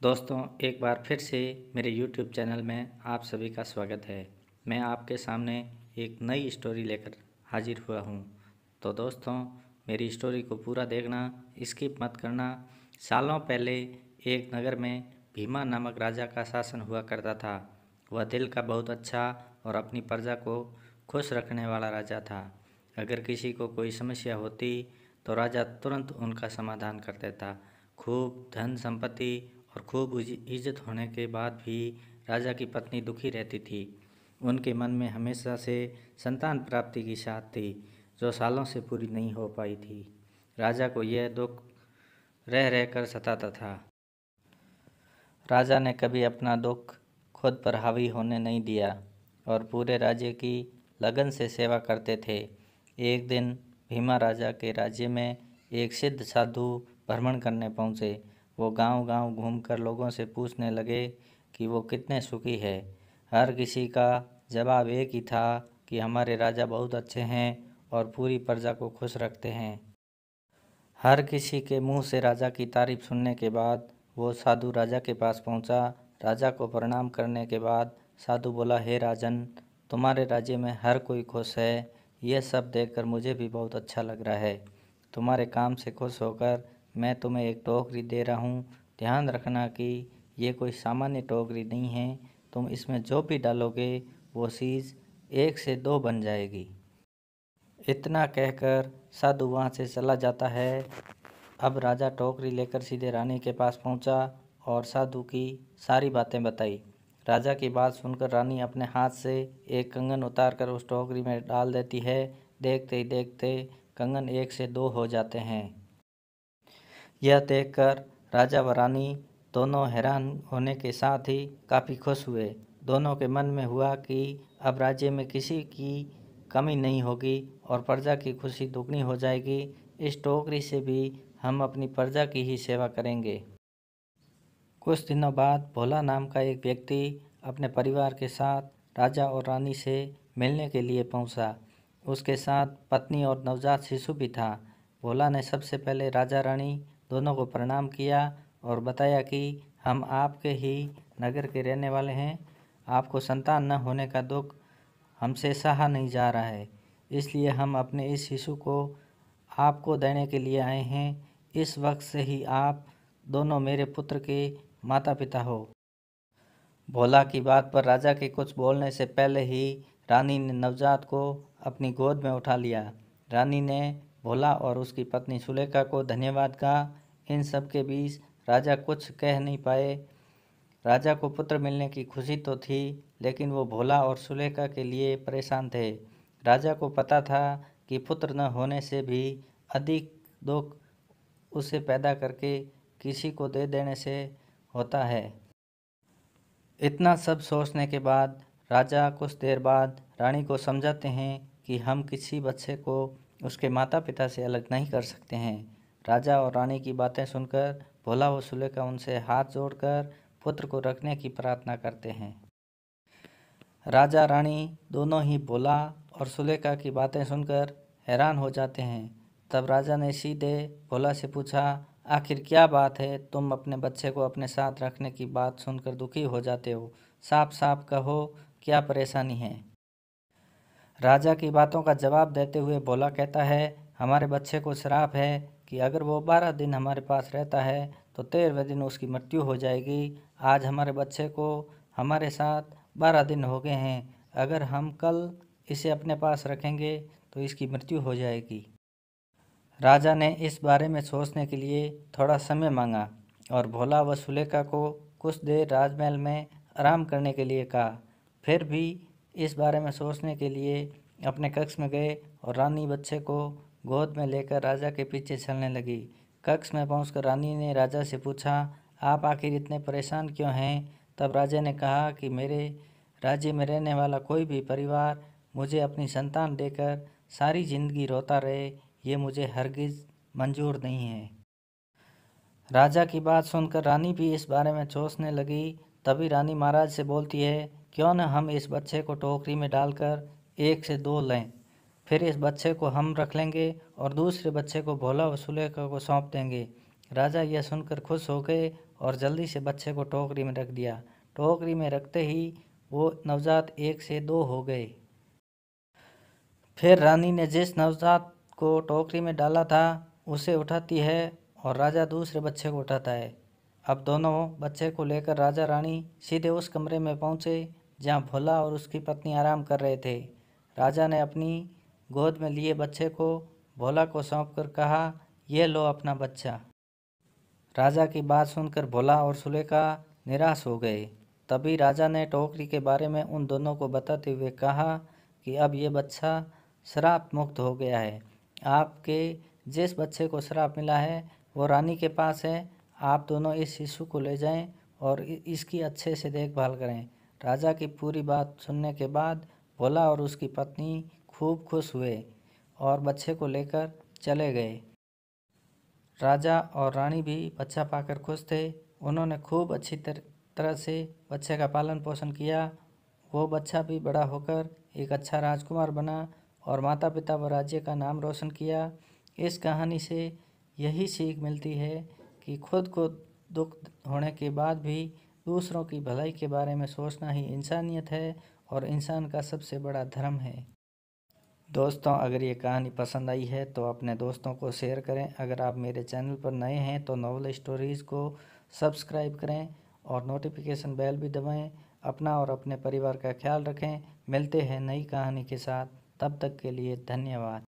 दोस्तों, एक बार फिर से मेरे YouTube चैनल में आप सभी का स्वागत है। मैं आपके सामने एक नई स्टोरी लेकर हाजिर हुआ हूँ। तो दोस्तों, मेरी स्टोरी को पूरा देखना, स्किप मत करना। सालों पहले एक नगर में भीमा नामक राजा का शासन हुआ करता था। वह दिल का बहुत अच्छा और अपनी प्रजा को खुश रखने वाला राजा था। अगर किसी को कोई समस्या होती तो राजा तुरंत उनका समाधान कर देता। खूब धन संपत्ति और खूब इज्जत होने के बाद भी राजा की पत्नी दुखी रहती थी। उनके मन में हमेशा से संतान प्राप्ति की चाहत थी, जो सालों से पूरी नहीं हो पाई थी। राजा को यह दुख रह रह कर सताता था। राजा ने कभी अपना दुख खुद पर हावी होने नहीं दिया और पूरे राज्य की लगन से सेवा करते थे। एक दिन भीमा राजा के राज्य में एक सिद्ध साधु भ्रमण करने पहुँचे। वो गांव-गांव घूमकर लोगों से पूछने लगे कि वो कितने सुखी है। हर किसी का जवाब एक ही था कि हमारे राजा बहुत अच्छे हैं और पूरी प्रजा को खुश रखते हैं। हर किसी के मुंह से राजा की तारीफ सुनने के बाद वो साधु राजा के पास पहुंचा। राजा को प्रणाम करने के बाद साधु बोला, हे राजन, तुम्हारे राज्य में हर कोई खुश है। यह सब देखकर मुझे भी बहुत अच्छा लग रहा है। तुम्हारे काम से खुश होकर मैं तुम्हें एक टोकरी दे रहा हूँ। ध्यान रखना कि ये कोई सामान्य टोकरी नहीं है। तुम इसमें जो भी डालोगे वो चीज़ 1 से 2 बन जाएगी। इतना कहकर साधु वहाँ से चला जाता है। अब राजा टोकरी लेकर सीधे रानी के पास पहुँचा और साधु की सारी बातें बताई। राजा की बात सुनकर रानी अपने हाथ से एक कंगन उतारकर उस टोकरी में डाल देती है। देखते ही देखते कंगन 1 से 2 हो जाते हैं। यह देखकर राजा व रानी दोनों हैरान होने के साथ ही काफ़ी खुश हुए। दोनों के मन में हुआ कि अब राज्य में किसी की कमी नहीं होगी और प्रजा की खुशी दुगनी हो जाएगी। इस टोकरी से भी हम अपनी प्रजा की ही सेवा करेंगे। कुछ दिनों बाद भोला नाम का एक व्यक्ति अपने परिवार के साथ राजा और रानी से मिलने के लिए पहुंचा। उसके साथ पत्नी और नवजात शिशु भी था। भोला ने सबसे पहले राजा रानी दोनों को प्रणाम किया और बताया कि हम आपके ही नगर के रहने वाले हैं। आपको संतान न होने का दुख हमसे सहा नहीं जा रहा है, इसलिए हम अपने इस शिशु को आपको देने के लिए आए हैं। इस वक्त से ही आप दोनों मेरे पुत्र के माता पिता हो। भोला की बात पर राजा के कुछ बोलने से पहले ही रानी ने नवजात को अपनी गोद में उठा लिया। रानी ने भोला और उसकी पत्नी सुलेखा को धन्यवाद कहा। इन सब के बीच राजा कुछ कह नहीं पाए। राजा को पुत्र मिलने की खुशी तो थी, लेकिन वो भोला और सुलेखा के लिए परेशान थे। राजा को पता था कि पुत्र न होने से भी अधिक दुख उसे पैदा करके किसी को दे देने से होता है। इतना सब सोचने के बाद राजा कुछ देर बाद रानी को समझाते हैं कि हम किसी बच्चे को उसके माता पिता से अलग नहीं कर सकते हैं। राजा और रानी की बातें सुनकर भोला व सुलेखा उनसे हाथ जोड़कर पुत्र को रखने की प्रार्थना करते हैं। राजा रानी दोनों ही भोला और सुलेखा की बातें सुनकर हैरान हो जाते हैं। तब राजा ने सीधे भोला से पूछा, आखिर क्या बात है? तुम अपने बच्चे को अपने साथ रखने की बात सुनकर दुखी हो जाते हो। साफ साफ कहो, क्या परेशानी है? राजा की बातों का जवाब देते हुए भोला कहता है, हमारे बच्चे को श्राप है कि अगर वो 12 दिन हमारे पास रहता है तो 13वें दिन उसकी मृत्यु हो जाएगी। आज हमारे बच्चे को हमारे साथ 12 दिन हो गए हैं। अगर हम कल इसे अपने पास रखेंगे तो इसकी मृत्यु हो जाएगी। राजा ने इस बारे में सोचने के लिए थोड़ा समय मांगा और भोला व सुलेखा को कुछ देर राजमहल में आराम करने के लिए कहा। फिर भी इस बारे में सोचने के लिए अपने कक्ष में गए और रानी बच्चे को गोद में लेकर राजा के पीछे चलने लगी। कक्ष में पहुंचकर रानी ने राजा से पूछा, आप आखिर इतने परेशान क्यों हैं? तब राजा ने कहा कि मेरे राज्य में रहने वाला कोई भी परिवार मुझे अपनी संतान देकर सारी जिंदगी रोता रहे, ये मुझे हरगिज़ मंजूर नहीं है। राजा की बात सुनकर रानी भी इस बारे में सोचने लगी। तभी रानी महाराज से बोलती है, क्यों न हम इस बच्चे को टोकरी में डालकर 1 से 2 लें। फिर इस बच्चे को हम रख लेंगे और दूसरे बच्चे को भोला व सुलेखा को सौंप देंगे। राजा यह सुनकर खुश हो गए और जल्दी से बच्चे को टोकरी में रख दिया। टोकरी में रखते ही वो नवजात 1 से 2 हो गए। फिर रानी ने जिस नवजात को टोकरी में डाला था उसे उठाती है और राजा दूसरे बच्चे को उठाता है। अब दोनों बच्चे को लेकर राजा रानी सीधे उस कमरे में पहुँचे जहाँ भोला और उसकी पत्नी आराम कर रहे थे। राजा ने अपनी गोद में लिए बच्चे को भोला को सौंपकर कहा, ये लो अपना बच्चा। राजा की बात सुनकर भोला और सुलेखा निराश हो गए। तभी राजा ने टोकरी के बारे में उन दोनों को बताते हुए कहा कि अब ये बच्चा श्राप मुक्त हो गया है। आपके जिस बच्चे को श्राप मिला है वो रानी के पास है। आप दोनों इस शिशु को ले जाएं और इसकी अच्छे से देखभाल करें। राजा की पूरी बात सुनने के बाद भोला और उसकी पत्नी खूब खुश हुए और बच्चे को लेकर चले गए। राजा और रानी भी बच्चा पाकर खुश थे। उन्होंने खूब अच्छी तरह से बच्चे का पालन पोषण किया। वो बच्चा भी बड़ा होकर एक अच्छा राजकुमार बना और माता पिता व राज्य का नाम रोशन किया। इस कहानी से यही सीख मिलती है कि खुद को दुख होने के बाद भी दूसरों की भलाई के बारे में सोचना ही इंसानियत है और इंसान का सबसे बड़ा धर्म है। दोस्तों, अगर ये कहानी पसंद आई है तो अपने दोस्तों को शेयर करें। अगर आप मेरे चैनल पर नए हैं तो नॉवल स्टोरीज़ को सब्सक्राइब करें और नोटिफिकेशन बेल भी दबाएं। अपना और अपने परिवार का ख्याल रखें। मिलते हैं नई कहानी के साथ। तब तक के लिए धन्यवाद।